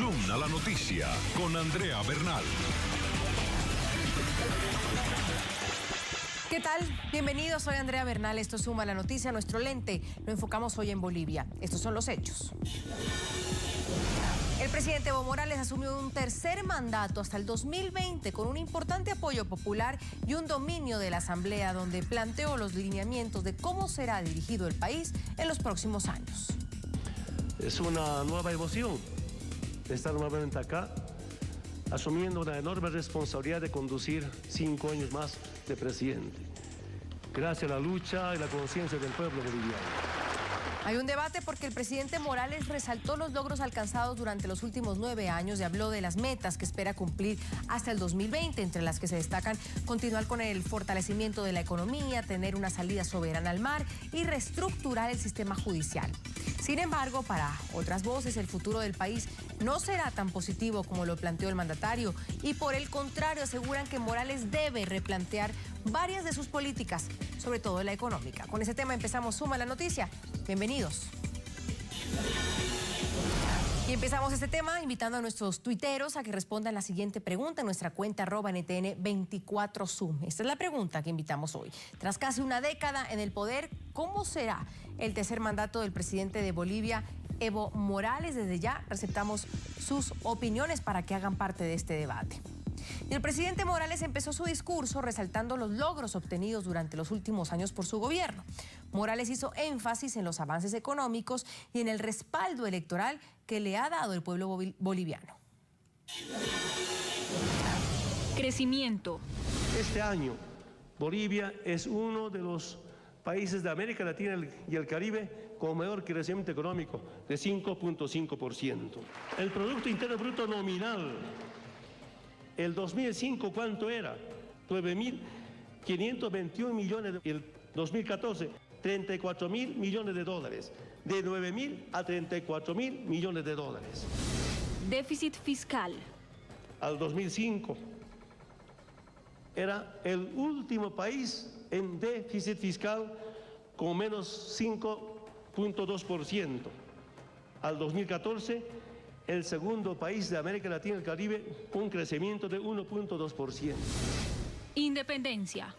Zoom a la noticia con Andrea Bernal. ¿Qué tal? Bienvenidos, soy Andrea Bernal, esto es Zoom a la noticia, nuestro lente. Lo enfocamos hoy en Bolivia. Estos son los hechos. El presidente Evo Morales asumió un tercer mandato hasta el 2020 con un importante apoyo popular y un dominio de la Asamblea, donde planteó los lineamientos de cómo será dirigido el país en los próximos años. Es una nueva emoción estar nuevamente acá, asumiendo una enorme responsabilidad de conducir 5 años más de presidente, gracias a la lucha y la conciencia del pueblo boliviano. Hay un debate porque el presidente Morales resaltó los logros alcanzados durante los últimos 9 años y habló de las metas que espera cumplir hasta el 2020, entre las que se destacan continuar con el fortalecimiento de la economía, tener una salida soberana al mar y reestructurar el sistema judicial. Sin embargo, para otras voces, el futuro del país no será tan positivo como lo planteó el mandatario y por el contrario aseguran que Morales debe replantear varias de sus políticas, sobre todo la económica. Con ese tema empezamos Zoom a la noticia. Bienvenidos. Y empezamos este tema invitando a nuestros tuiteros a que respondan la siguiente pregunta en nuestra cuenta @NTN24Zoom. Esta es la pregunta que invitamos hoy. Tras casi una década en el poder, ¿cómo será el tercer mandato del presidente de Bolivia, Evo Morales? Desde ya aceptamos sus opiniones para que hagan parte de este debate. Y el presidente Morales empezó su discurso resaltando los logros obtenidos durante los últimos años por su gobierno. Morales hizo énfasis en los avances económicos y en el respaldo electoral que le ha dado el pueblo boliviano. Crecimiento. Este año, Bolivia es uno de los países de América Latina y el Caribe con mayor crecimiento económico, de 5.5%. El Producto Interno Bruto nominal, el 2005, ¿cuánto era? 9.521 millones. El 2014, 34.000 millones de dólares. De 9.000 a 34.000 millones de dólares. Déficit fiscal. Al 2005, era el último país en déficit fiscal con menos 5.2%. Al 2014, el segundo país de América Latina y el Caribe con un crecimiento de 1.2%. Independencia.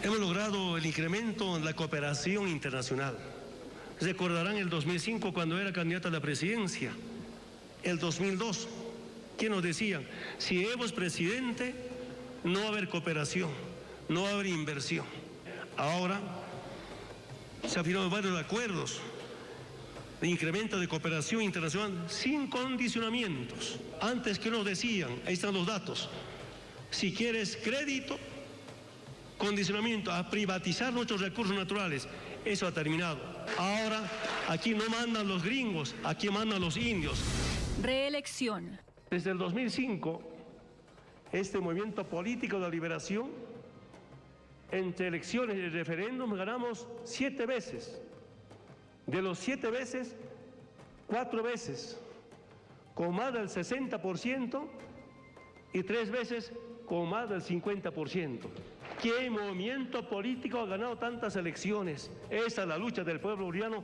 Hemos logrado el incremento en la cooperación internacional. Recordarán el 2005 cuando era candidata a la presidencia. El 2002, ¿qué nos decían? Si Evo es presidente, no va a haber cooperación, no va a haber inversión. Ahora se han firmado varios acuerdos de incremento de cooperación internacional sin condicionamientos. Antes, ¿qué nos decían? Ahí están los datos. Si quieres crédito, condicionamiento a privatizar nuestros recursos naturales. Eso ha terminado. Ahora, aquí no mandan los gringos, aquí mandan los indios. Reelección. Desde el 2005, este movimiento político de liberación, entre elecciones y referéndum, ganamos 7 veces. De los 7 veces, 4 veces con más del 60% y 3 veces con más del 50%. ¿Qué movimiento político ha ganado tantas elecciones? Esa es la lucha del pueblo boliviano.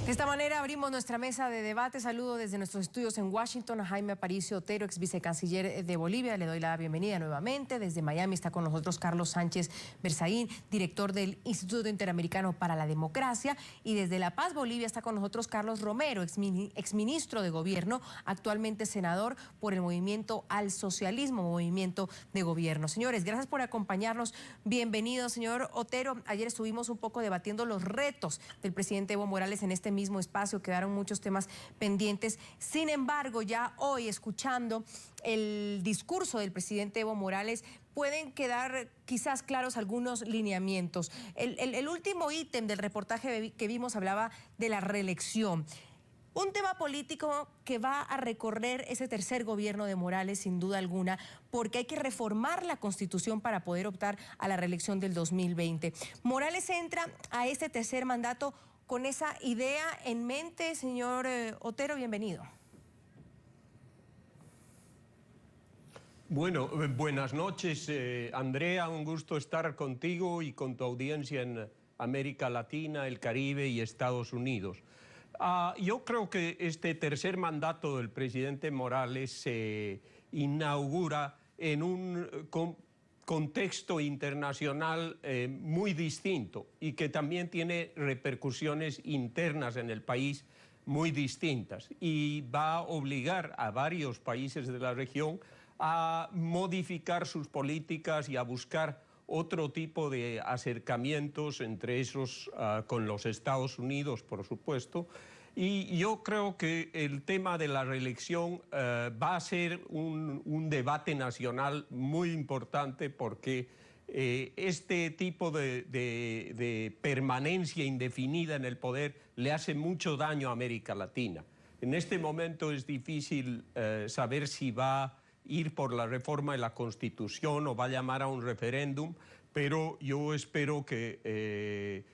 De esta manera abrimos nuestra mesa de debate. Saludo desde nuestros estudios en Washington a Jaime Aparicio Otero, ex vicecanciller de Bolivia. Le doy la bienvenida nuevamente. Desde Miami está con nosotros Carlos Sánchez Berzaín, director del Instituto Interamericano para la Democracia. Y desde La Paz, Bolivia, está con nosotros Carlos Romero, exministro de Gobierno, actualmente senador por el Movimiento al Socialismo, Movimiento de Gobierno. Señores, gracias por acompañarnos. Bienvenido, señor Otero. Ayer estuvimos un poco debatiendo los retos del presidente Evo Morales en este mismo espacio, quedaron muchos temas pendientes. Sin embargo, ya hoy, escuchando el discurso del presidente Evo Morales, pueden quedar quizás claros algunos lineamientos. El último ítem del reportaje que vimos hablaba de la reelección. Un tema político que va a recorrer ese tercer gobierno de Morales, sin duda alguna, porque hay que reformar la Constitución para poder optar a la reelección del 2020. Morales entra a este tercer mandato con esa idea en mente. Señor Otero, bienvenido. Bueno, buenas noches, Andrea, un gusto estar contigo y con tu audiencia en América Latina, el Caribe y Estados Unidos. Yo creo que este tercer mandato del presidente Morales se inaugura en un contexto internacional muy distinto y que también tiene repercusiones internas en el país muy distintas, y va a obligar a varios países de la región a modificar sus políticas y a buscar otro tipo de acercamientos, entre esos con los Estados Unidos, por supuesto. Y yo creo que el tema de la reelección va a ser un debate nacional muy importante, porque este tipo de permanencia indefinida en el poder le hace mucho daño a América Latina. En este momento es difícil saber si va a ir por la reforma de la Constitución o va a llamar a un referéndum, pero yo espero que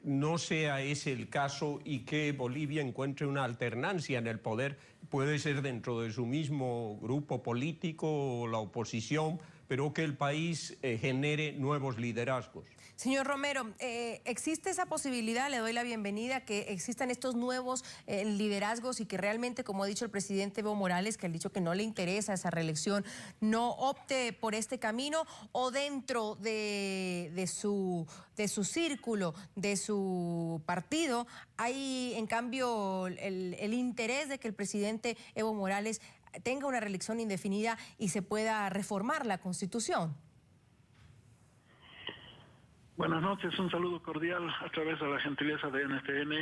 no sea ese el caso y que Bolivia encuentre una alternancia en el poder. Puede ser dentro de su mismo grupo político o la oposición, pero que el país genere nuevos liderazgos. Señor Romero, ¿existe esa posibilidad? Le doy la bienvenida, que existan estos nuevos liderazgos y que realmente, como ha dicho el presidente Evo Morales, que ha dicho que no le interesa esa reelección, no opte por este camino, o dentro de su círculo, de su partido, hay en cambio el interés de que el presidente Evo Morales tenga una reelección indefinida y se pueda reformar la Constitución? Buenas noches, un saludo cordial a través de la gentileza de NTN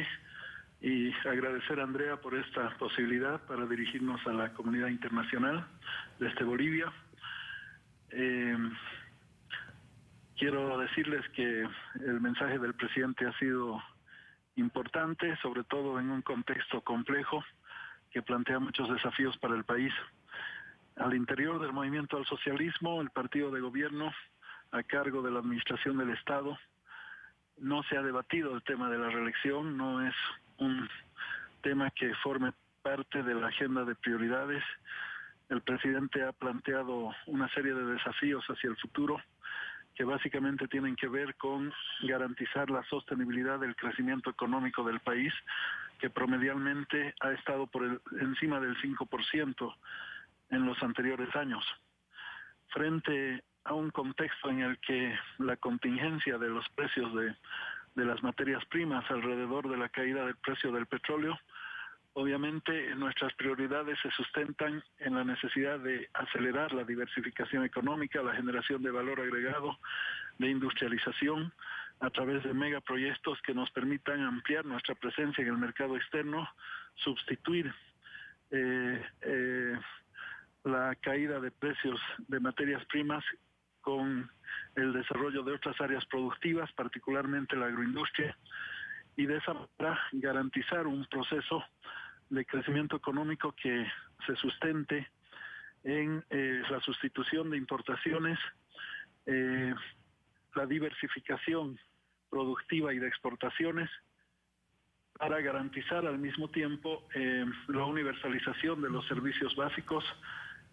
y agradecer a Andrea por esta posibilidad para dirigirnos a la comunidad internacional desde Bolivia. Quiero decirles que el mensaje del presidente ha sido importante, sobre todo en un contexto complejo que plantea muchos desafíos para el país. Al interior del movimiento al socialismo, el partido de gobierno a cargo de la administración del Estado, no se ha debatido el tema de la reelección, no es un tema que forme parte de la agenda de prioridades. El presidente ha planteado una serie de desafíos hacia el futuro que básicamente tienen que ver con garantizar la sostenibilidad del crecimiento económico del país, que promedialmente ha estado encima del 5% en los anteriores años. Frente a un contexto en el que la contingencia de los precios de las materias primas alrededor de la caída del precio del petróleo, obviamente nuestras prioridades se sustentan en la necesidad de acelerar la diversificación económica, la generación de valor agregado, de industrialización, a través de megaproyectos que nos permitan ampliar nuestra presencia en el mercado externo, sustituir la caída de precios de materias primas con el desarrollo de otras áreas productivas, particularmente la agroindustria, y de esa manera garantizar un proceso de crecimiento económico que se sustente en la sustitución de importaciones, la diversificación productiva y de exportaciones, para garantizar al mismo tiempo la universalización de los servicios básicos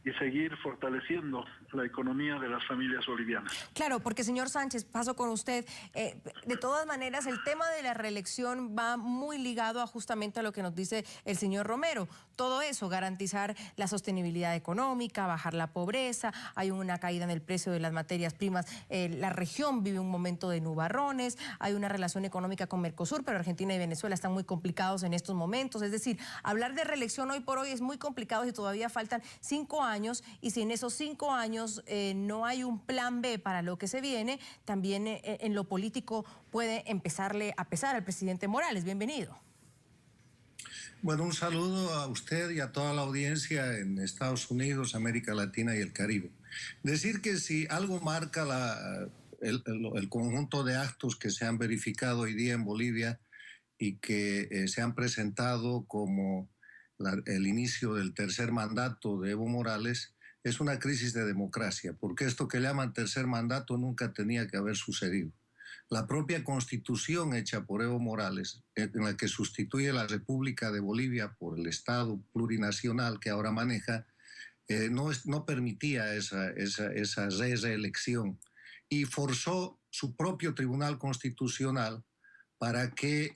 y seguir fortaleciendo la economía de las familias bolivianas. Claro, porque señor Sánchez, paso con usted. De todas maneras, el tema de la reelección va muy ligado justamente a lo que nos dice el señor Romero. Todo eso, garantizar la sostenibilidad económica, bajar la pobreza, hay una caída en el precio de las materias primas, la región vive un momento de nubarrones, hay una relación económica con Mercosur, pero Argentina y Venezuela están muy complicados en estos momentos. Es decir, hablar de reelección hoy por hoy es muy complicado si todavía faltan 5 años, y si en esos 5 años no hay un plan B para lo que se viene, también en lo político puede empezarle a pesar al presidente Morales. Bienvenido. Bueno, un saludo a usted y a toda la audiencia en Estados Unidos, América Latina y el Caribe. Decir que si algo marca el conjunto de actos que se han verificado hoy día en Bolivia y que se han presentado como el inicio del tercer mandato de Evo Morales, es una crisis de democracia, porque esto que llaman tercer mandato nunca tenía que haber sucedido. La propia constitución hecha por Evo Morales, en la que sustituye la República de Bolivia por el Estado plurinacional que ahora maneja, no permitía esa reelección, y forzó su propio Tribunal Constitucional para que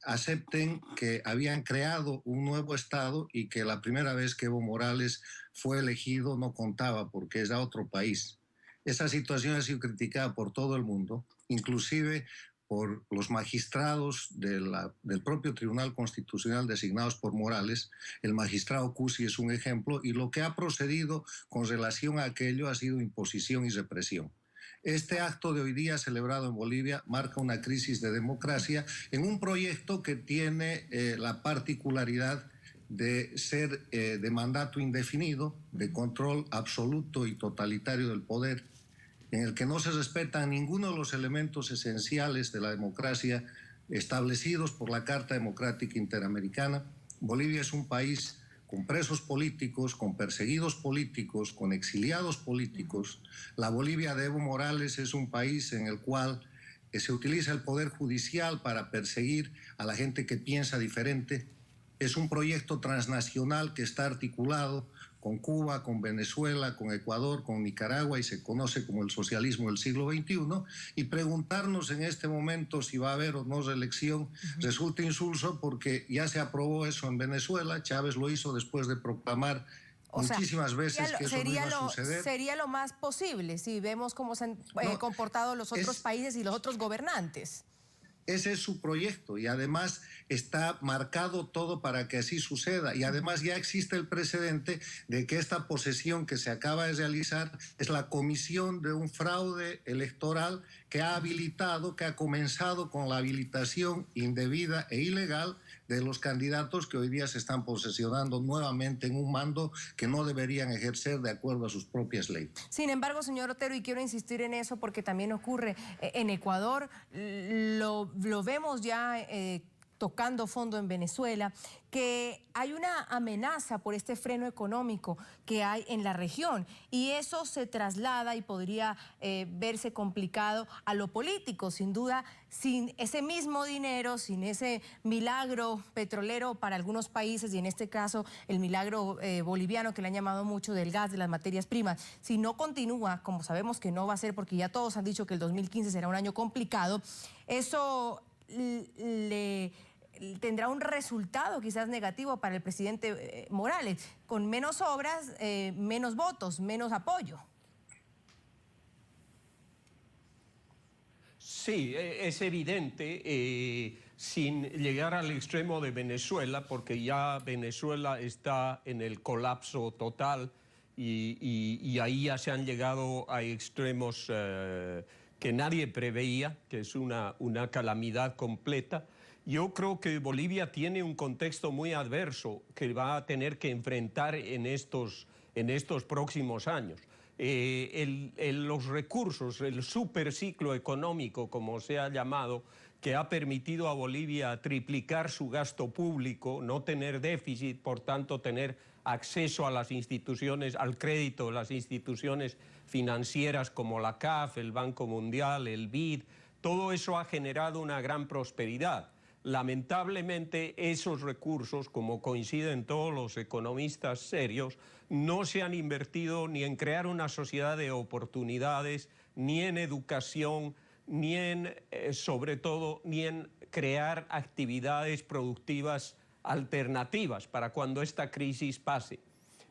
acepten que habían creado un nuevo Estado y que la primera vez que Evo Morales fue elegido no contaba porque era otro país. Esa situación ha sido criticada por todo el mundo, inclusive por los magistrados del propio Tribunal Constitucional designados por Morales. El magistrado Cusi es un ejemplo, y lo que ha procedido con relación a aquello ha sido imposición y represión. Este acto de hoy día celebrado en Bolivia marca una crisis de democracia en un proyecto que tiene la particularidad de ser de mandato indefinido, de control absoluto y totalitario del poder, en el que no se respetan ninguno de los elementos esenciales de la democracia establecidos por la Carta Democrática Interamericana. Bolivia es un país con presos políticos, con perseguidos políticos, con exiliados políticos. La Bolivia de Evo Morales es un país en el cual se utiliza el poder judicial para perseguir a la gente que piensa diferente. Es un proyecto transnacional que está articulado con Cuba, con Venezuela, con Ecuador, con Nicaragua, y se conoce como el socialismo del siglo XXI, y preguntarnos en este momento si va a haber o no reelección resulta insulso, porque ya se aprobó eso en Venezuela. Chávez lo hizo después de proclamar muchísimas veces que eso no iba a suceder. Sería lo más posible si vemos cómo se han comportado los otros países y los otros gobernantes. Ese es su proyecto, y además está marcado todo para que así suceda, y además ya existe el precedente de que esta posesión que se acaba de realizar es la comisión de un fraude electoral que ha habilitado, que ha comenzado con la habilitación indebida e ilegal de los candidatos que hoy día se están posesionando nuevamente en un mando que no deberían ejercer de acuerdo a sus propias leyes. Sin embargo, señor Otero, y quiero insistir en eso porque también ocurre en Ecuador, lo vemos ya tocando fondo en Venezuela, que hay una amenaza por este freno económico que hay en la región, y eso se traslada y podría verse complicado a lo político. Sin duda, sin ese mismo dinero, sin ese milagro petrolero para algunos países, y en este caso el milagro boliviano que le han llamado mucho, del gas, de las materias primas, si no continúa, como sabemos que no va a ser, porque ya todos han dicho que el 2015 será un año complicado, eso tendrá un resultado quizás negativo para el presidente Morales, con menos obras, menos votos, menos apoyo. Sí, es evidente, sin llegar al extremo de Venezuela, porque ya Venezuela está en el colapso total, y ahí ya se han llegado a extremos que nadie preveía, que es una calamidad completa. Yo creo que Bolivia tiene un contexto muy adverso que va a tener que enfrentar en estos próximos años. Los recursos, el superciclo económico, como se ha llamado, que ha permitido a Bolivia triplicar su gasto público, no tener déficit, por tanto tener acceso a las instituciones, al crédito de las instituciones financieras como la CAF, el Banco Mundial, el BID, todo eso ha generado una gran prosperidad. Lamentablemente, esos recursos, como coinciden todos los economistas serios, no se han invertido ni en crear una sociedad de oportunidades, ni en educación, ni en, sobre todo, ni en crear actividades productivas alternativas para cuando esta crisis pase.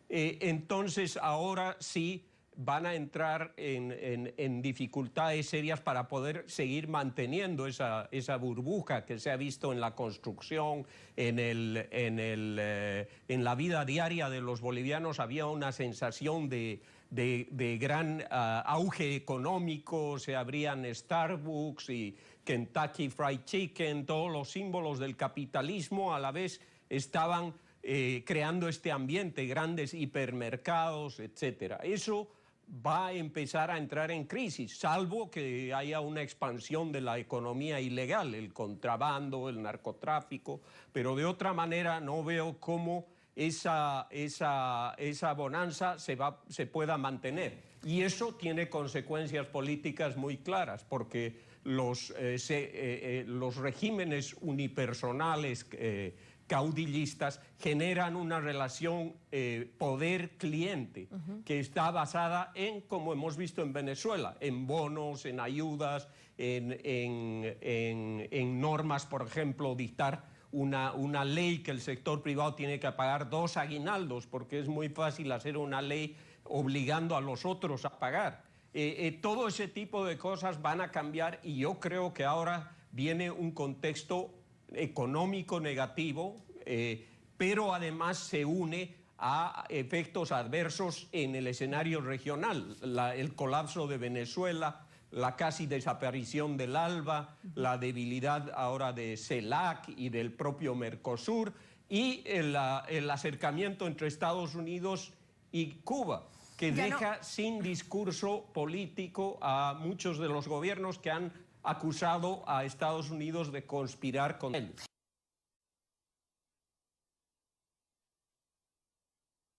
Entonces, ahora sí van a entrar en dificultades serias para poder seguir manteniendo esa burbuja que se ha visto en la construcción, en la vida diaria de los bolivianos. Había una sensación de gran auge económico, se abrían Starbucks y Kentucky Fried Chicken, todos los símbolos del capitalismo a la vez estaban creando este ambiente, grandes hipermercados, etcétera. Eso va a empezar a entrar en crisis, salvo que haya una expansión de la economía ilegal, el contrabando, el narcotráfico, pero de otra manera no veo cómo esa bonanza se pueda mantener. Y eso tiene consecuencias políticas muy claras, porque los regímenes unipersonales caudillistas, generan una relación poder-cliente que está basada en, como hemos visto en Venezuela, en bonos, en ayudas, en normas, por ejemplo, dictar una ley que el sector privado tiene que pagar 2 aguinaldos, porque es muy fácil hacer una ley obligando a los otros a pagar. Todo ese tipo de cosas van a cambiar y yo creo que ahora viene un contexto económico negativo, pero además se une a efectos adversos en el escenario regional, el colapso de Venezuela, la casi desaparición del ALBA, la debilidad ahora de CELAC y del propio Mercosur y el acercamiento entre Estados Unidos y Cuba, que deja sin discurso político a muchos de los gobiernos que han acusado a Estados Unidos de conspirar con ellos.